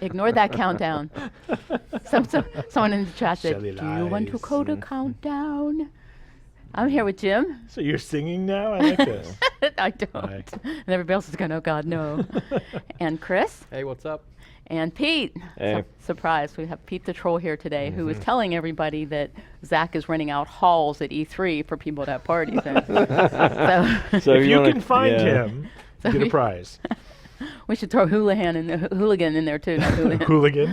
Ignore that countdown. Someone in the chat said, Shelly "Do you want to lies. code a countdown?" I'm here with Jim. So you're singing now? I like this. I don't. Hi. And everybody else is going, "Oh God, no." And Chris Hey, what's up? and Pete. Hey. Surprise! We have Pete the Troll here today, who is telling everybody that Zach is renting out halls at E3 for people to have parties in. So So If you wanna- can find yeah. him, So get a we- prize. we should throw hooligan in there too. Not hooligan. Hooligan.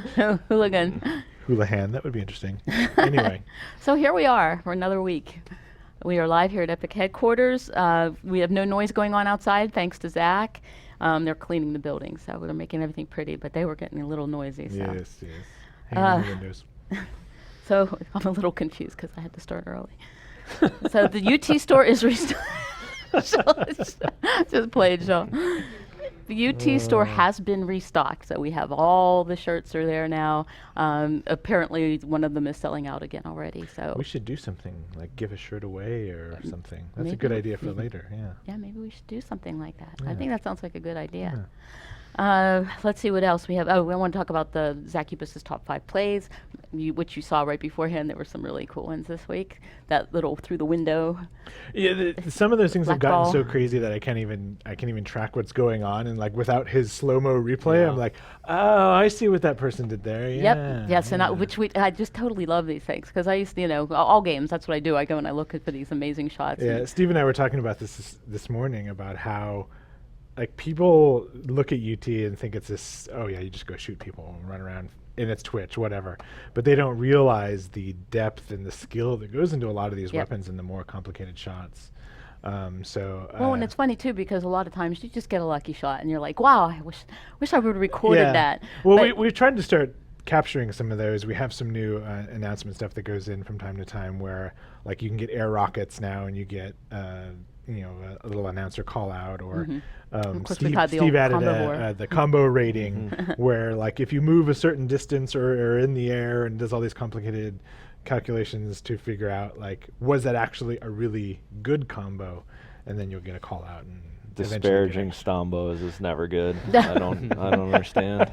Hooligan. Houlihan. That would be interesting. Anyway. So here we are for another week. We are live here at Epic headquarters. We have no noise going on outside, thanks to Zach. They're cleaning the building, so they're making everything pretty, but they were getting a little noisy. So, Yes, yes. Hang on the windows. so I'm a little confused because I had to start early. So the UT store is restocked. Just played, Sean. The UT store has been restocked, so we have all the shirts are there now. Apparently, one of them is selling out again already. So We should do something, like give a shirt away or something. That's a maybe good we- idea for later, yeah. yeah, maybe we should do something like that. I Yeah. think that sounds like a good idea. Yeah. Let's see what else we have. Oh, we want to talk about the Zacubus's top 5 plays, which you saw right beforehand. There were some really cool ones this week. That little through the window. Yeah, some of those things have Black gotten ball. so crazy that I can't even track what's going on, and like without his slow-mo replay, Yeah. I'm like, oh, I see what that person did there. Yeah, Yep. Yes, and yeah. I just totally love these things because I used to, all games. That's what I do. I go and I look at for these amazing shots. Yeah, and Steve and I were talking about this morning about how, like, people look at UT and think it's this. Oh yeah, you just go shoot people and run around, and it's Twitch, whatever. But they don't realize the depth and the skill that goes into a lot of these Yep. weapons and the more complicated shots. Well, and it's funny too because a lot of times you just get a lucky shot and you're like, wow, I wish I would have recorded that. Well, But- we've tried to start capturing some of those. We have some new announcement stuff that goes in from time to time where, like, you can get air rockets now, and you get a little announcer call out, or Of course, Steve, we've had the Steve old added combo war. the combo rating where, like, if you move a certain distance or in the air, and does all these complicated calculations to figure out, like, was that actually a really good combo, and then you'll get a call out and eventually get Disparaging it. Stombos is never good. I don't understand.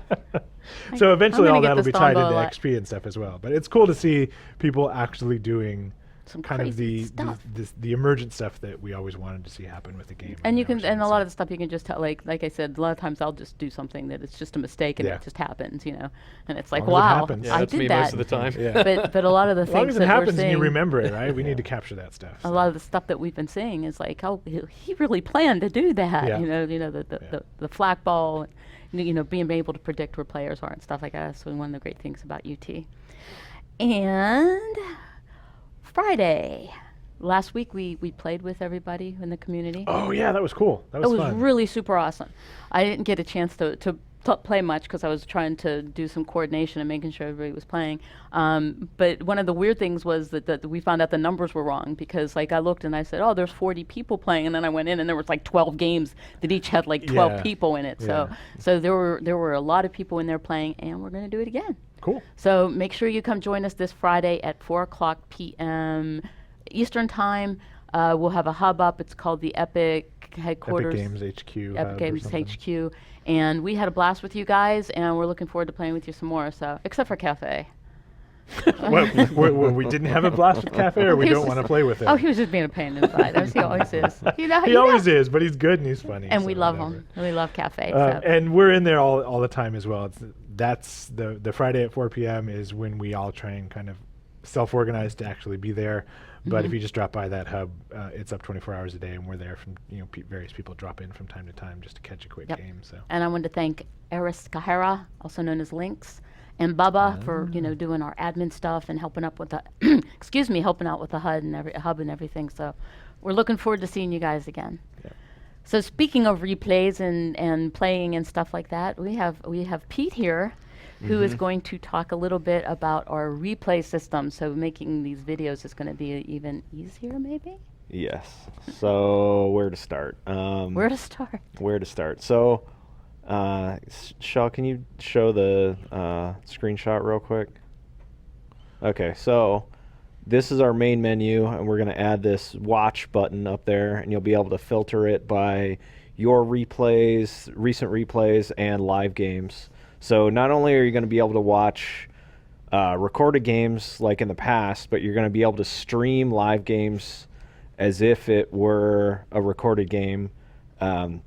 So eventually gonna all get that'll the be tied Stombo a into lot. XP and stuff as well. But it's cool to see people actually doing Some kind of crazy stuff. the emergent stuff that we always wanted to see happen with the game. And you never can, seen and a it, lot so. of the stuff you can just tell, like I said, a lot of times I'll just do something that it's just a mistake and Yeah. it just happens, and it's like, long as it wow, happens. Yeah, I that's did me that. most of the time. Yeah. But a lot of the As long things as it that we're happens and seeing, you remember it, right? We need to capture that stuff. a lot of the stuff that we've been seeing is like, oh, he really planned to do that. Yeah. The flak ball, being able to predict where players are and stuff like that. So one of the great things about UT. And Friday, last week we played with everybody in the community. Oh yeah, that was cool. That It was was fun. really super awesome. I didn't get a chance to play much because I was trying to do some coordination and making sure everybody was playing. But one of the weird things was that we found out the numbers were wrong because, like, I looked and I said, oh, there's 40 people playing, and then I went in and there was like 12 games that each had like 12 Yeah. people in it. Yeah. So there were a lot of people in there playing, and we're going to do it again. Cool. So make sure you come join us this Friday at 4:00 p.m. Eastern Time. We'll have a hub up. It's called the Epic headquarters. Epic Games HQ. Epic hub or Games something. HQ, and we had a blast with you guys, and we're looking forward to playing with you some more. So, except for Cafe. we didn't have a blast with Cafe, or we He was don't want to just- play with him. Oh, he was just being a pain in the side, as he always is. He always is, but he's good and he's funny. And so we love whatever. him. We love Cafe. Uh, So. and we're in there all the time as well. That's the Friday at 4 p.m. is when we all try and kind of self-organize to actually be there. But Mm-hmm. if you just drop by that hub, it's up 24 hours a day, and we're there from various people drop in from time to time just to catch a quick Yep. game. So And I wanted to thank Eris Kahara, also known as Lynx, and Bubba for doing our admin stuff and helping up with the helping out with the HUD and hub and everything. So we're looking forward to seeing you guys again. Yep. So speaking of replays and playing and stuff like that, we have Pete here, who is going to talk a little bit about our replay system. So making these videos is going to be even easier, maybe. Yes. So where to start? Where to start? Where to start? So, Shaw, can you show the screenshot real quick? Okay, so this is our main menu, and we're going to add this watch button up there, and you'll be able to filter it by your replays, recent replays, and live games. So not only are you going to be able to watch recorded games like in the past, but you're going to be able to stream live games as if it were a recorded game. I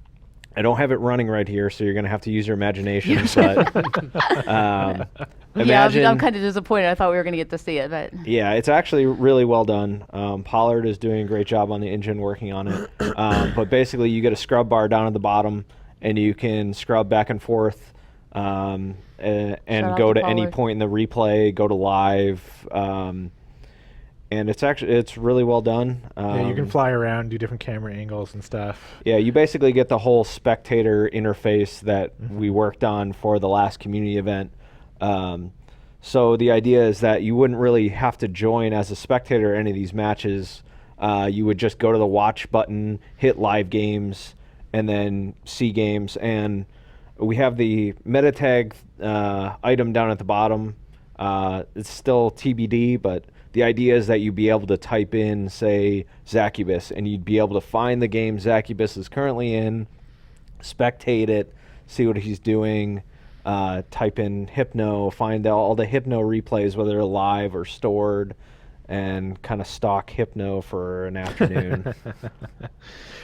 don't have it running right here, so you're going to have to use your imagination. But imagine, I'm kind of disappointed. I thought we were going to get to see it, but yeah, it's actually really well done. Pollard is doing a great job on the engine, working on it. But basically, you get a scrub bar down at the bottom, and you can scrub back and forth and go to any point in the replay, go to live. And it's really well done. Yeah, you can fly around, do different camera angles and stuff. Yeah, you basically get the whole spectator interface that we worked on for the last community event. So the idea is that you wouldn't really have to join as a spectator any of these matches. You would just go to the watch button, hit live games, and then see games. And we have the meta tag item down at the bottom. It's still TBD, but the idea is that you'd be able to type in, say, Zacubus, and you'd be able to find the game Zacubus is currently in, spectate it, see what he's doing, type in Hypno, find all the Hypno replays, whether they're live or stored, and kind of stalk Hypno for an afternoon.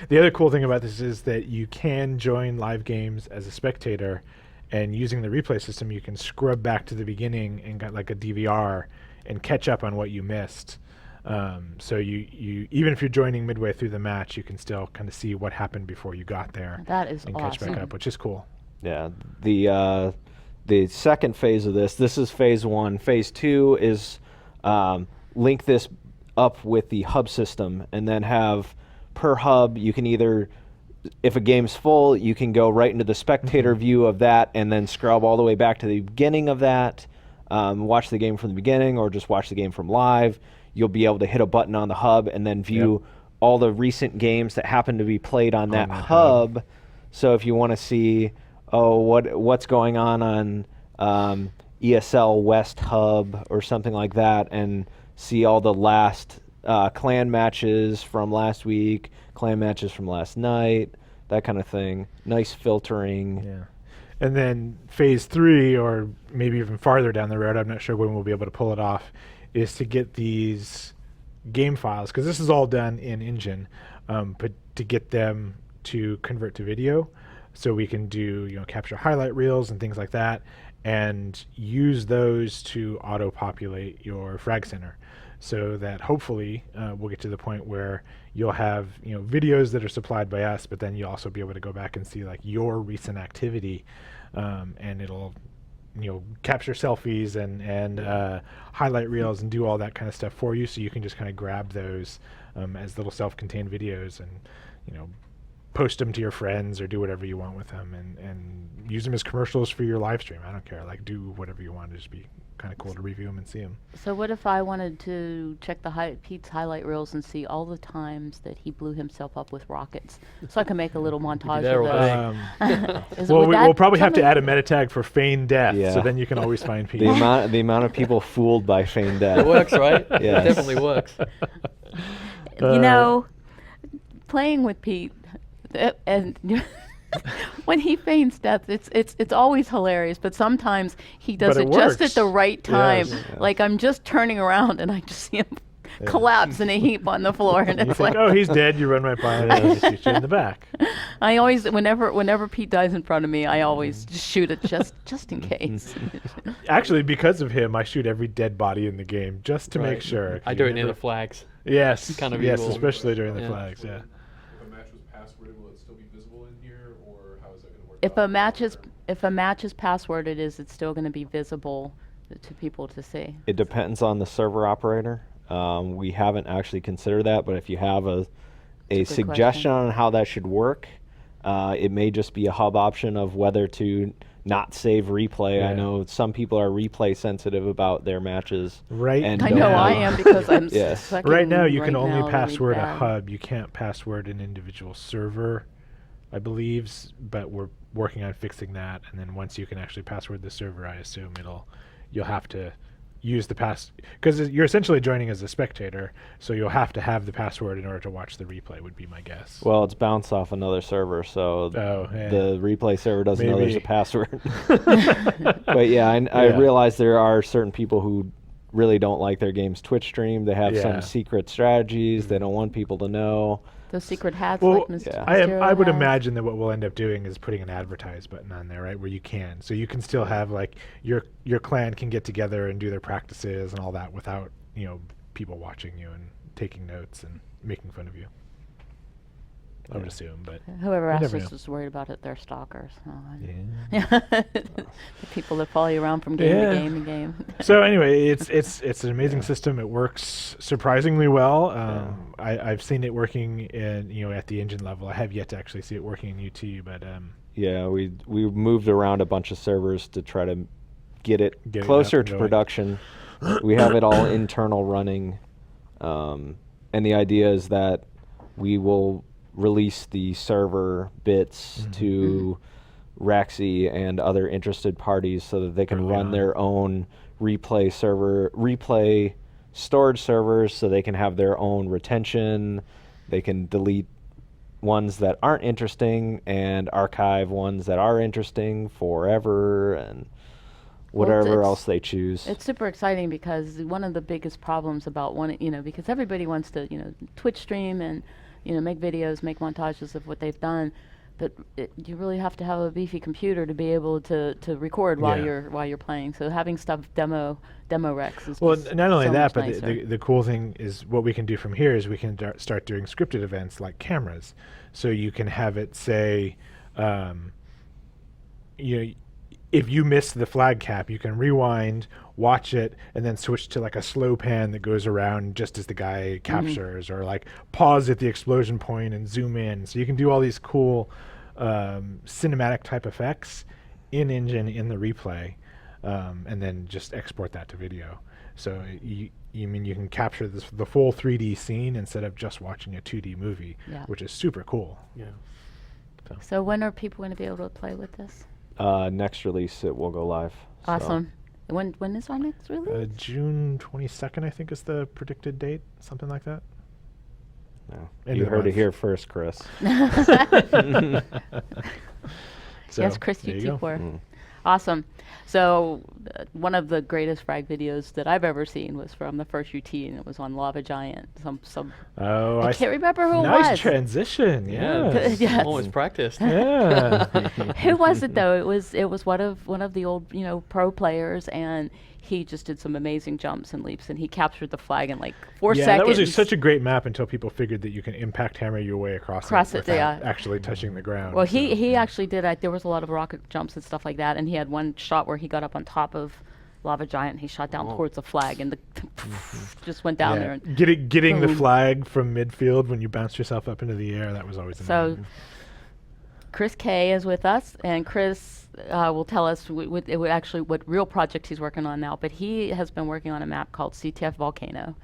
The other cool thing about this is that you can join live games as a spectator, and using the replay system, you can scrub back to the beginning and get like a DVR and catch up on what you missed. So you even if you're joining midway through the match, you can still kind of see what happened before you got there. that is and awesome. catch back up, which is cool. Yeah, the second phase of this is phase 1. Phase 2 is link this up with the hub system, and then have per hub, you can either, if a game's full, you can go right into the spectator view of that and then scrub all the way back to the beginning of that, watch the game from the beginning, or just watch the game from live. You'll be able to hit a button on the hub and then view all the recent games that happen to be played on that hub. So if you want to see, what's going on ESL West Hub or something like that, and see all the last clan matches from last week, clan matches from last night, that kind of thing. Nice filtering. Yeah. And then phase 3, or maybe even farther down the road, I'm not sure when we'll be able to pull it off, is to get these game files, because this is all done in Engine, but to get them to convert to video, so we can do capture highlight reels and things like that, and use those to auto-populate your frag center, so that hopefully we'll get to the point where you'll have videos that are supplied by us, but then you'll also be able to go back and see like your recent activity, and it'll capture selfies and highlight reels and do all that kind of stuff for you, so you can just kind of grab those as little self-contained videos and post them to your friends or do whatever you want with them, and use them as commercials for your live stream. I don't care, like do whatever you want. It'd just be kind of cool to review them and see them. So what if I wanted to check Pete's highlight reels and see all the times that he blew himself up with rockets, so I can make a little montage that of right. those? Well, we'll probably have to add a meta tag for feigned death, Yeah. so then you can always find The people. amount of people fooled by feigned death. It works, right? Yes. It definitely works. Playing with Pete, and when he feigns death, it's always hilarious. But sometimes he does But it it just works. at the right time. Yes. Like I'm just turning around and I just see him collapse in a heap on the floor, and You it's think, like, oh, he's dead. You run right by him and shoot you in the back. I always, whenever Pete dies in front of me, I always just shoot it just in case. Actually, because of him, I shoot every dead body in the game just to make Right. sure. I You do it near never- the flags. Yes, Kind of yes, evil. especially during the Yeah. flags. Yeah. If a match was passworded, will it still be visible in here, or how is that going to work? If out? a match is passworded, it's still going to be visible to people to see. It depends on the server operator. We haven't actually considered that, but if you have a good suggestion question. on how that should work, it may just be a hub option of whether to not save replay. Yeah. I know some people are replay sensitive about their matches. Right. And I don't know I have- am because I'm Yes. sucking Right now, you can right only now really password a bad. hub. You can't password an individual server, I believe. But we're working on fixing that. And then once you can actually password the server, I assume you'll have to use the because you're essentially joining as a spectator, so you'll have to have the password in order to watch the replay. Would be my guess. Well, it's bounced off another server, so yeah. the replay server doesn't know there's a Maybe. password. But yeah, I Yeah. realize there are certain people who really don't like their games Twitch stream. They have Yeah. some secret strategies. They don't want people to know. Those secret hats Well, like Mr. yeah. I would has. imagine that what we'll end up doing is putting an advertise button on there, right, where you can. So you can still have like your clan can get together and do their practices and all that without people watching you and taking notes and making fun of you. I would assume, but Whoever you asked never us know. was worried about it. They're stalkers. So Yeah. the people that follow you around from game Yeah. to game to game. So anyway, it's an amazing system. It works surprisingly well. I've seen it working in at the engine level. I have yet to actually see it working in UT, but Yeah, we moved around a bunch of servers to try to get it Get it closer up and to going. production. We have it all internal running, and the idea is that we will release the server bits to Raxi and other interested parties so that they can Early run on. their own replay storage servers, so they can have their own retention. They can delete ones that aren't interesting and archive ones that are interesting forever, and whatever it's- else they choose. It's super exciting because one of the biggest problems about because everybody wants to, Twitch stream and, make videos, make montages of what they've done, but you really have to have a beefy computer to be able to record while Yeah. you're playing. So having stuff demo Rex is well, just not only so that, much but nicer. the cool thing is what we can do from here is we can start doing scripted events like cameras. So you can have it say, if you miss the flag cap, you can rewind, watch it, and then switch to like a slow pan that goes around just as the guy captures, or like pause at the explosion point and zoom in. So you can do all these cool cinematic type effects in engine in the replay, and then just export that to video. So you can capture the full 3D scene instead of just watching a 2D movie, Yeah. which is super cool. Yeah. So when are people going to be able to play with this? Next release, it will go live. so. Awesome. When is our next release? June 22nd, I think, is the predicted date, something like that. No. End You of the heard it month. here first, Chris. So, Yes, Chris there you go. UT4. Mm. Awesome. So one of the greatest frag videos that I've ever seen was from the first UT, and it was on Lava Giant. Some Oh, I can't remember who it nice was. transition. Yeah. Yes. Yes. Always practiced. Yeah. Who was it though? It was one of the old pro players, and he just did some amazing jumps and leaps, and he captured the flag in like 4 Yeah, seconds. that was such a great map until people figured that you can impact hammer your way across Across it, without yeah. actually touching the ground. Well, so, he yeah. actually did. There was a lot of rocket jumps and stuff like that, and he had one shot where he got up on top of Lava Giant. And he shot down Oh. towards the flag, and the just went down Yeah. there. And Getting the boom. flag from midfield when you bounced yourself up into the air, that was always So, amazing. Chris K is with us, and Chris will tell us what real project he's working on now. But he has been working on a map called CTF Volcano,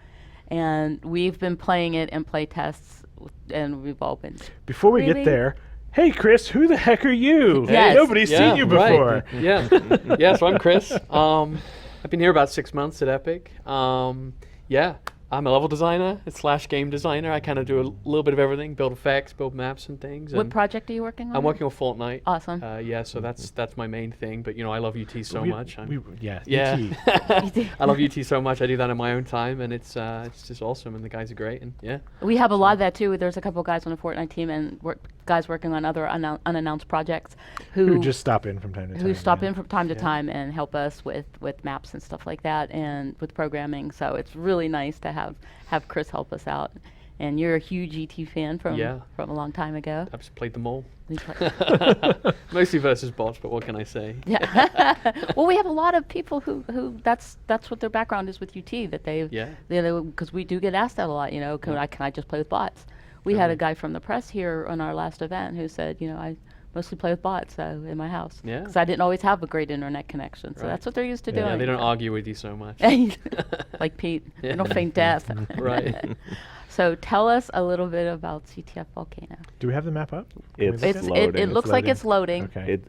and we've been playing it in play tests, and we've all been. Before we really? get there, hey Chris, who the heck are you? Yes. Nobody's Yeah, seen you right. before. Yeah. Yeah, so I'm Chris. I've been here about 6 months at Epic. Yeah, I'm a level designer / game designer. I kind of do a little bit of everything, build effects, build maps and things. What and project are you working on? I'm working on Fortnite. Awesome. Yeah, so that's my main thing. But I love UT so much. Yeah. Yeah, UT. I love UT so much. I do that in my own time, and it's just awesome. And the guys are great. And yeah, We have a lot of that too. There's a couple guys on the Fortnite team and guys working on other unannounced projects Who just stop in from time to time. who stop yeah. in from time to Yeah. time and help us with maps and stuff like that, and with programming. So it's really nice to have Chris help us out. And you're a huge ET fan from Yeah. a long time ago. I've just played them all. You play- Mostly versus bots, but what can I say? Yeah. Well, we have a lot of people who that's what their background is with UT, that they Yeah. because we do get asked that a lot. Can I just play with bots? We had a guy from the press here on our last event who said, I mostly play with bots in my house. Yeah. Because I didn't always have a great internet connection. So Right. that's what they're used to Yeah, doing. Yeah, they don't argue with you so much. Like Pete. They Yeah. don't feign death. Right. So tell us a little bit about CTF Volcano. Do we have the map up? Can we It's look It's, at it, loading. it looks like loading. it's loading. Okay. It,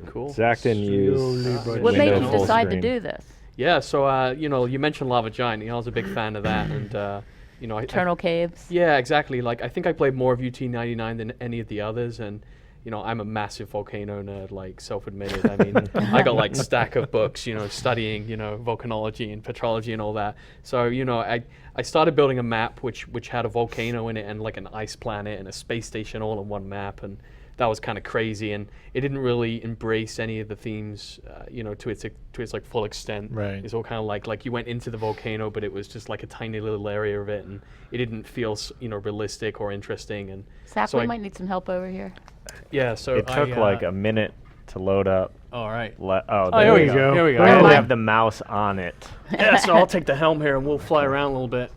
Cool. Zach didn't use. Slowly but What made Windows you full decide to screen. do this? Yeah, so you know, you mentioned Lava Giant. You know, I was a big fan of that, and you know, Eternal Caves. yeah, exactly. Like I think I played more of UT99 than any of the others, and you know, I'm a massive volcano nerd, like self-admitted. I mean, I got like stack of books, you know, studying, you know, volcanology and petrology and all that. So, you know, I started building a map which had a volcano in it and like an ice planet and a space station all in one map, and that was kind of crazy. And it didn't really embrace any of the themes, you know, to its like full extent. Right. It's all kind of like you went into the volcano, but it was just like a tiny little area of it, and it didn't feel, you know, realistic or interesting. And Zach, so we I- might need some help over here. yeah, so It took like a minute to load up. all right. Oh, Oh, here we you go. go. Here we go. Go I ahead. only have the mouse on it. Yeah, so I'll take the helm here and we'll fly around a little bit.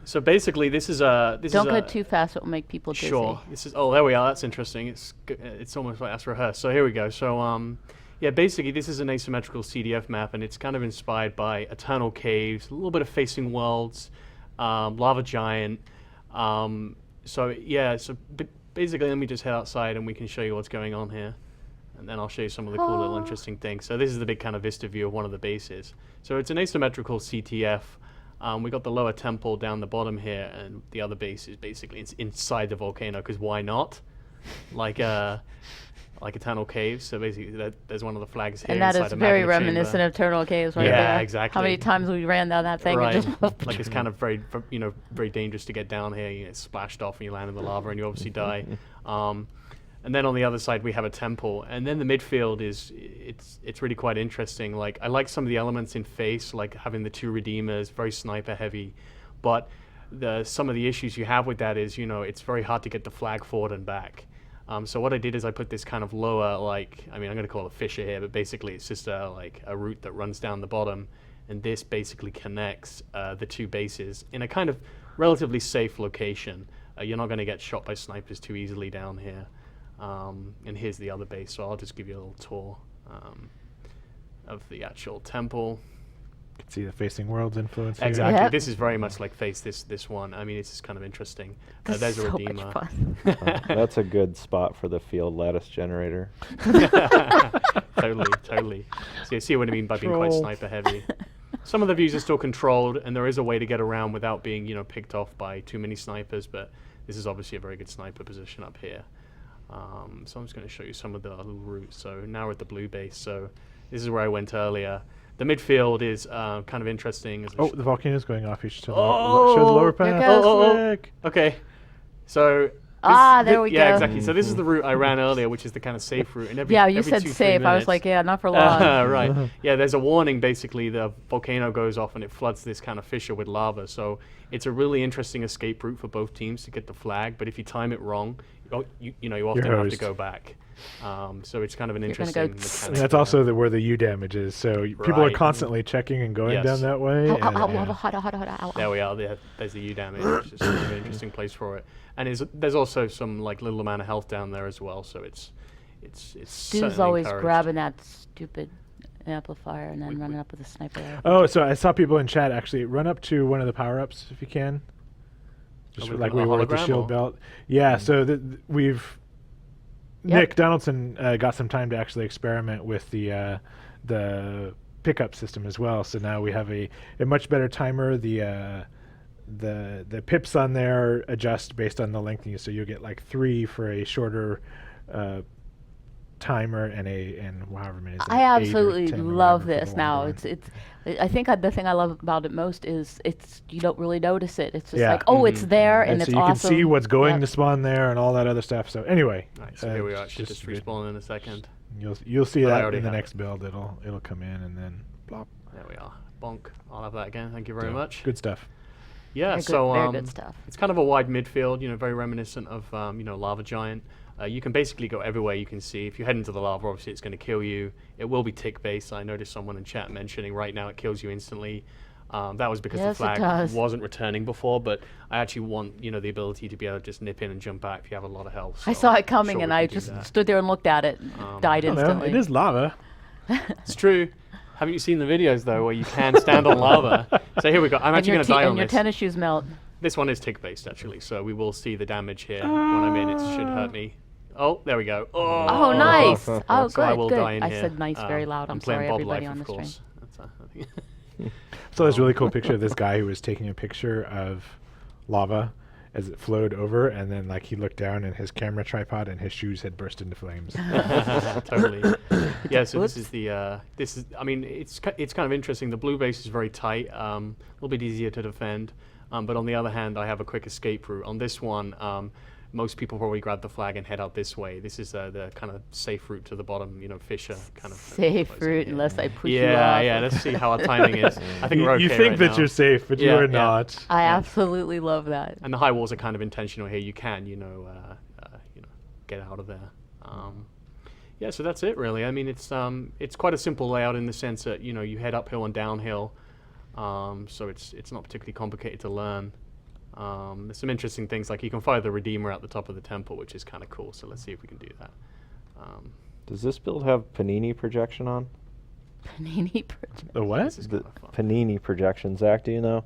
So basically, this is a Don't go too fast; it will make people dizzy. Sure. This is there we are. That's interesting. It's almost like that's rehearsed. So here we go. So yeah, basically this is an asymmetrical CDF map, and it's kind of inspired by Eternal Caves, a little bit of Facing Worlds, Lava Giant. So yeah, so basically, let me just head outside and we can show you what's going on here. And then I'll show you some of the cool little interesting things. So this is the big kind of vista view of one of the bases. So it's an asymmetrical CTF. We got the lower temple down the bottom here, and the other base is basically inside the volcano, because why not? Like Eternal Caves. So basically, there's one of the flags here. And that inside is a very magma reminiscent chamber. of Eternal Caves, right Yeah, there. exactly. How many times we ran down that thing Right. and just Like it's kind of very, you know, very dangerous to get down here. You get splashed off and you land in the lava and you obviously die. And then on the other side we have a temple, and then the midfield it's really quite interesting. Like I like some of the elements in Face, like having the two redeemers, very sniper heavy, but some of the issues you have with that is, you know, it's very hard to get the flag forward and back. So what I did is I put this kind of lower, like, I mean, I'm going to call it fissure here, but basically it's just like a route that runs down the bottom, and this basically connects the two bases in a kind of relatively safe location. You're not going to get shot by snipers too easily down here. And here's the other base, so I'll just give you a little tour of the actual temple. You can see the Facing Worlds influence. here. Exactly. Yep. This is very much like Face, this one. I mean, it's just kind of interesting. This There's is a so redeemer. much fun. That's a good spot for the field lattice generator. Totally. So you see what I mean by being quite Troll. sniper heavy. Some of the views are still controlled, and there is a way to get around without being, you know, picked off by too many snipers, but this is obviously a very good sniper position up here. So I'm just going to show you some of the little routes. So now we're at the blue base. So this is where I went earlier. The midfield is kind of interesting. As I Oh, sh- the volcano's going off. You should show Oh, the lower there path. goes. Sick. Okay. So There we yeah, go. exactly. So this is the route I ran earlier, which is the kind of safe route. And Yeah, you every said 2-3 safe. I was minutes- like, yeah, not for long. right. Yeah, there's a warning. Basically, the volcano goes off and it floods this kind of fissure with lava. So it's a really interesting escape route for both teams to get the flag. But if you time it wrong, you know, you often have to hosed. go back. So it's kind of an You're gonna interesting go mechanic. And that's also where the U damage is. So people are Right. constantly checking and going Yes. down that way. Ow, and, ow, ow, yeah. ow, hot, hot, hot, ow, ow. There we are. There's the U damage. Which is an interesting place for it. And there's also some like little amount of health down there as well. So it's Stu's certainly always encouraged. grabbing that stupid amplifier and then running up with a sniper rifle. Oh, so I saw people in chat actually run up to one of the power ups if you can. Just with like a we were with the hologram shield or- belt. Yeah, so we've Yep. Nick Donaldson got some time to actually experiment with the pickup system as well. So now we have a much better timer. The pips on there adjust based on the lengthening, so you'll get like 3 for a shorter timer and however many. Is it, I 8 or absolutely 10 or love whatever for this the now. longer one. I think the thing I love about it most is you don't really notice it. It's just Yeah. like, oh, it's there and so it's you awesome. can see what's going Yep. to spawn there and all that other stuff. So anyway, Right, so here we are. it's Should just good. respawn in a second. You'll see But I that already in the have next build. It'll come in and then plop. There we are. Bonk. I'll have that again. Thank you very So, much. Good stuff. Yeah, Very so good, very good stuff. it's kind of a wide midfield, you know, very reminiscent of Lava Giant. You can basically go everywhere you can see. If you head into the lava, obviously it's going to kill you. It will be tick based. I noticed someone in chat mentioning right now it kills you instantly. That was because Yes, the it flag does. wasn't returning before, but I actually want the ability to be able to just nip in and jump back if you have a lot of health. I so saw I'm it coming sure and we I can do just that. stood there and looked at it, died I don't know, instantly. it is lava. It's true. Haven't you seen the videos though where you can stand on lava? So here we go. I'm And actually your going to die and on your this. tennis shoes melt. This one is tick based actually, so we will see the damage here when I'm in. It should hurt me. Oh, there we go. Oh, nice. Oh, So I good, will good. die in I here. said nice very loud. I'm playing sorry, Bob everybody Life, on of the stream. course. I think something. So there's a really cool picture of this guy who was taking a picture of lava as it flowed over, and then like he looked down and his camera tripod and his shoes had burst into flames. Totally. Yeah. So Whoops. this is the this is. I mean, it's kind of interesting. The blue base is very tight, a little bit easier to defend. But on the other hand, I have a quick escape route. On this one, most people probably grab the flag and head out this way. This is the kind of safe route to the bottom. You know, Fisher kind of Safe place. route Yeah. unless I push you Yeah, off. yeah. Let's see how our timing is. I think we're okay You think right that now. you're safe, but you Yeah, are yeah. not. I absolutely love that. And the high walls are kind of intentional here. You can, get out of there. Yeah, so that's it really. I mean, it's quite a simple layout in the sense that you head uphill and downhill, so it's not particularly complicated to learn. There's some interesting things like you can fire the Redeemer out the top of the temple, which is kind of cool. So let's see if we can do that. Does this build have Panini projection on? Panini project. The what? This is The kind of fun. Panini projection. Zach, do you know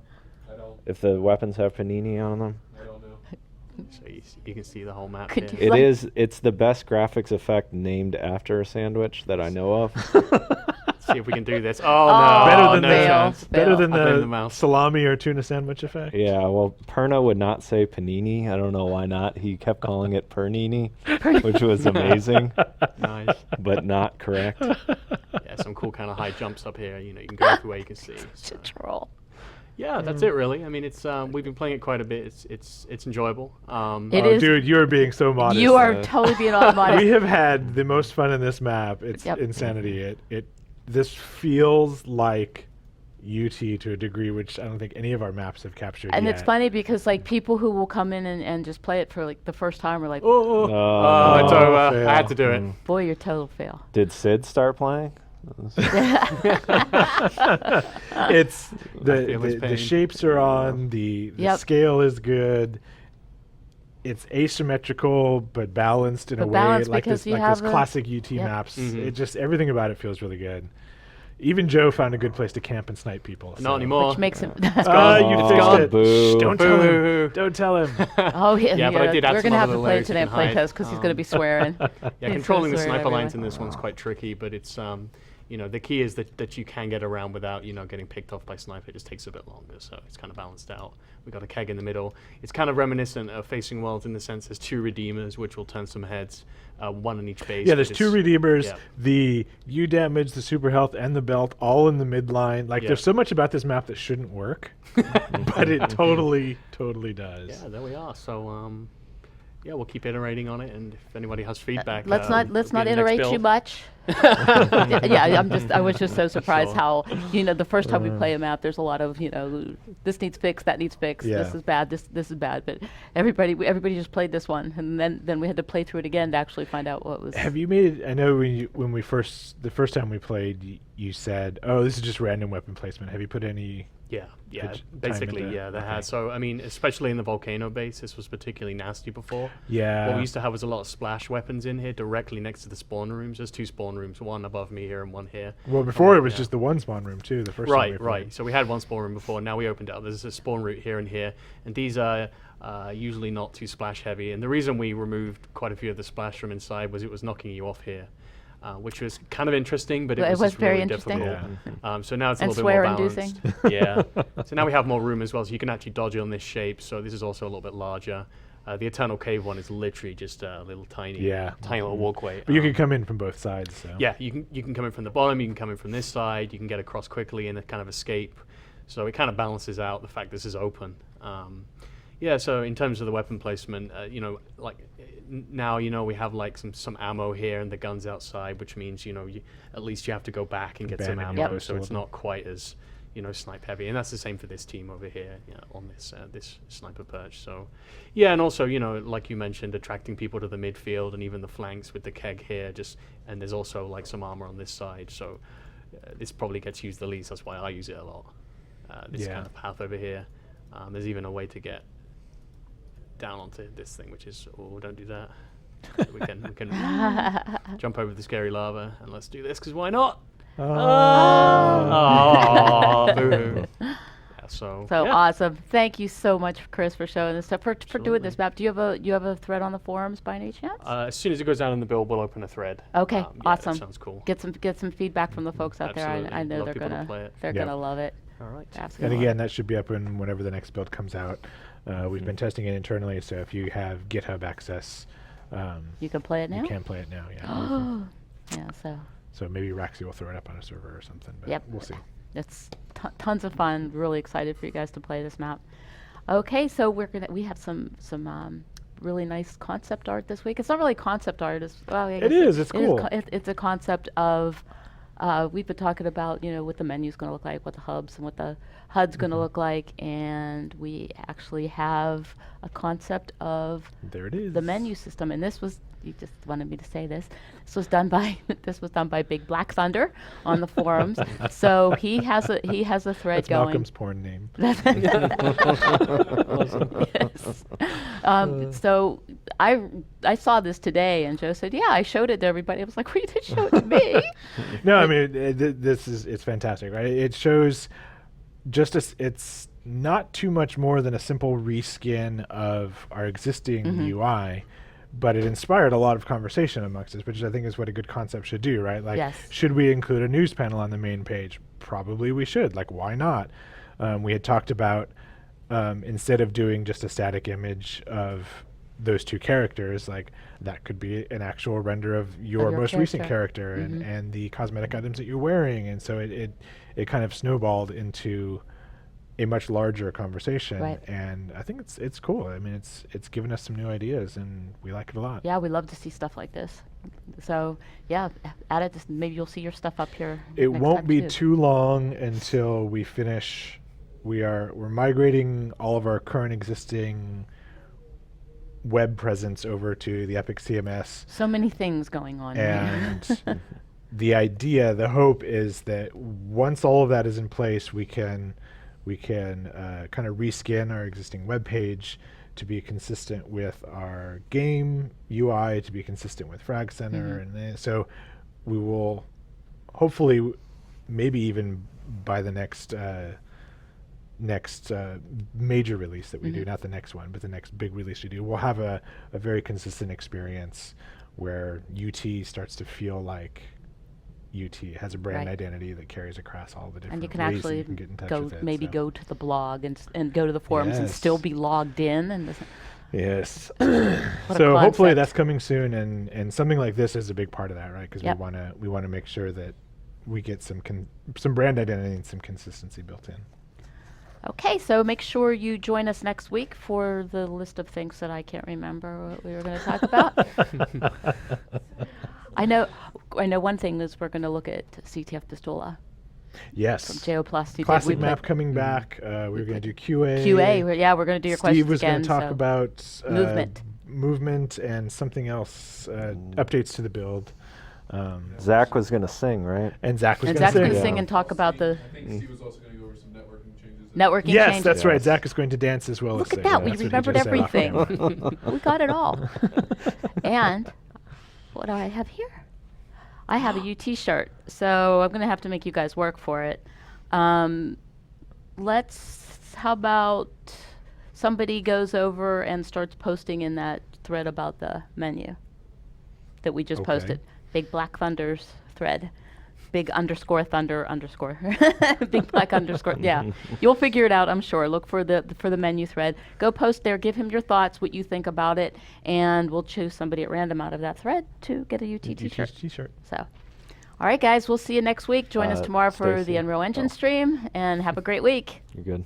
I don't if the weapons have Panini on them? know. So you can see the whole map Could here. you- It's the best graphics effect named after a sandwich that I know of. See if we can do this. Oh, Oh, no, Better than no the- chance. Better than I blame the, the mouse. salami or tuna sandwich effect. Yeah, well, Perna would not say panini. I don't know why not. He kept calling it pernini, which was amazing, Nice. but not correct. Yeah, some cool kind of high jumps up here. You can go everywhere you can see. Such So. a troll. Yeah, that's it really. I mean, it's we've been playing it quite a bit. It's enjoyable. It Oh, is- dude, you are being so modest. You are uh, totally being modest. We have had the most fun in this map. It's Yep. insanity. This feels like UT to a degree which I don't think any of our maps have captured And yet. it's funny because like people who will come in and just play it for like the first time are like, Oh, Oh, it's no. over. Fail. I had to do it. Mm. boy, you're total fail. Did Sid start playing? It's feel his the pain. shapes are on, the Yep. scale is good. It's asymmetrical but balanced in a But way balanced like because this you like have those the- classic UT Yep. maps. Mhm. It just everything about it feels really good. Even Joe found a good place to camp and snipe people. Not anymore. Which makes it. Ah, you Oh, fixed it. boo. Shh, don't tell him. Boo. Don't tell him. Oh yeah, Yeah, but I did add we're some gonna have other to play layers you today and can hide. playtest because he's gonna be swearing. Yeah, He's gonna controlling the swear sniper everywhere. lines in this one's quite tricky, but it's the key is that you can get around without getting picked off by sniper. It just takes a bit longer, so it's kind of balanced out. We've got a keg in the middle. It's kind of reminiscent of Facing Worlds in the sense there's two Redeemers, which will turn some heads, one on each base. Yeah, there's but two it's- redeemers, yeah. the U damage, the super health, and the belt all in the midline. Like Yeah. there's so much about this map that shouldn't work, but it totally does. Yeah, there we are. So yeah, we'll keep iterating on it, and if anybody has feedback, Let's not it'll be the next iterate too build. much. Yeah, I was just so surprised Sure. how the first time we play a map, there's a lot of this needs fixed, that needs fixed, this Yeah. is bad, this is bad, but everybody just played this one, and then we had to play through it again to actually find out what was. Have you made? I know when we the first time we played, you said, "Oh, this is just random weapon placement." Have you put any? Yeah, yeah, time basically, into- yeah, they okay. had. So, I mean, especially in the volcano base, this was particularly nasty before. Yeah. What we used to have was a lot of splash weapons in here directly next to the spawn rooms. There's two spawn rooms, one above me here and one here. Well, before it was yeah. just the one spawn room too. The first time we Right, played. right. So we had one spawn room before, now we opened it up. There's a spawn route here and here, and these are usually not too splash heavy. And the reason we removed quite a few of the splash from inside was it was knocking you off here. Which was kind of interesting, but it It was, was just very really interesting. difficult. So now it's a And little bit more swear-inducing. balanced. Yeah. So now we have more room as well, so you can actually dodge on this shape. So this is also a little bit larger. The Eternal Cave one is literally just a little tiny little walkway. But you can come in from both sides. So. Yeah, you can come in from the bottom, you can come in from this side, you can get across quickly and kind of escape. So it kind of balances out the fact this is open. Yeah, so in terms of the weapon placement, now we have like some ammo here and the guns outside, which means at least you have to go back and get some Abandon your ammo, post so a it's little. not quite as snipe heavy, and that's the same for this team over here on this sniper perch. So yeah, and also like you mentioned, attracting people to the midfield and even the flanks with the keg here, and there's also like some armor on this side, so this probably gets used the least. That's why I use it a lot. This Yeah. kind of path over here. There's even a way to get down onto this thing, which is don't do that. we can jump over the scary lava, and let's do this because why not? Oh. Oh, boo. Yeah, So So yeah. awesome! Thank you so much, Chris, for showing this stuff, for doing this Absolutely. map. Do you have a thread on the forums by any chance? As soon as it goes down in the build, we'll open a thread. Okay, Yeah, awesome. That sounds cool. Get some feedback from the folks out there. Absolutely. I know Love they're people to gonna play it. they're Yeah. gonna love it. All right. Absolutely. And again, that should be up whenever the next build comes out. We've been testing it internally, so if you have GitHub access, you can play it now. you can play it now. Yeah. Yeah. So So maybe Raxi will throw it up on a server or something. But Yep. we'll see. it's tons of fun. Really excited for you guys to play this map. Okay, so we have some really nice concept art this week. It's not really concept art. It's, well, I guess is, it's it is cool. it's a concept of. We've been talking about, what the menu's going to look like, what the hubs and what the HUD's going to look like, and we actually have a concept of There it is. the menu system. And this was, you just wanted me to say this. This was done by Big Black Thunder on the forums. So he has a thread That's going. Malcolm's porn name. Yes. So I saw this today, and Joe said, "Yeah, I showed it to everybody." I was like, "Well, you didn't show it to me." No, I mean it's fantastic, right? It shows it's not too much more than a simple reskin of our existing UI, but it inspired a lot of conversation amongst us, which I think is what a good concept should do, right? Like, Yes. should we include a news panel on the main page? Probably we should. Like, why not? We had talked about instead of doing just a static image of those two characters, like that could be an actual render of your your most recent character. character and the cosmetic items that you're wearing. And so it kind of snowballed into a much larger conversation. Right. And I think it's cool. I mean, it's given us some new ideas, and we like it a lot. Yeah, we love to see stuff like this. So yeah, add it. Maybe you'll see your stuff up here. It next won't time be too long until we finish. We're migrating all of our current existing web presence over to the Epic CMS. So many things going on. And the hope is that once all of that is in place, we can kind of reskin our existing web page to be consistent with our game UI, to be consistent with Frag Center, and so we will hopefully, maybe even by the next major release that we do, not the next one, but the next big release we do, we'll have a very consistent experience where UT starts to feel like UT has a brand Right. identity that carries across all the different And you can ways that actually you can get in touch go with it. maybe so. go to the blog and go to the forums and still Yes. be logged in and Yes. What a So hopefully concept. that's coming soon, and something like this is a big part of that, right? Because Yep. we want to make sure that we get some brand identity and some consistency built in. Okay, so make sure you join us next week for the list of things that I can't remember what we were going to talk about. I know one thing is we're going to look at CTF Pistola from Yes. Geoplus. Classic map coming back. We're going to do QA. QA. We're going to do your questions Steve was again. going to talk so about movement and something else, updates to the build. Zach was going to sing, right? And Zach was and going Zach's to going to sing. sing and talk about the I think Steve was also going to go over some networking changes. networking Yes, changes. that's right. Yes. Zach is going to dance as well Look as at sing. that. We That's what he remembered just said off everything. camera. We got it all. And what do I have here? I have a UT shirt, so I'm going to have to make you guys work for it. How about somebody goes over and starts posting in that thread about the menu that we just Okay. posted. Big Black Thunder's thread. Big _ thunder _ big black _ yeah, you'll figure it out, I'm sure. Look for the menu thread, go post there, give him your thoughts, what you think about it, and we'll choose somebody at random out of that thread to get a UT t-shirt. T-shirt. So all right guys, we'll see you next week. Join us tomorrow for Stacy. the Unreal Engine Oh. stream, and have a great week. You're good.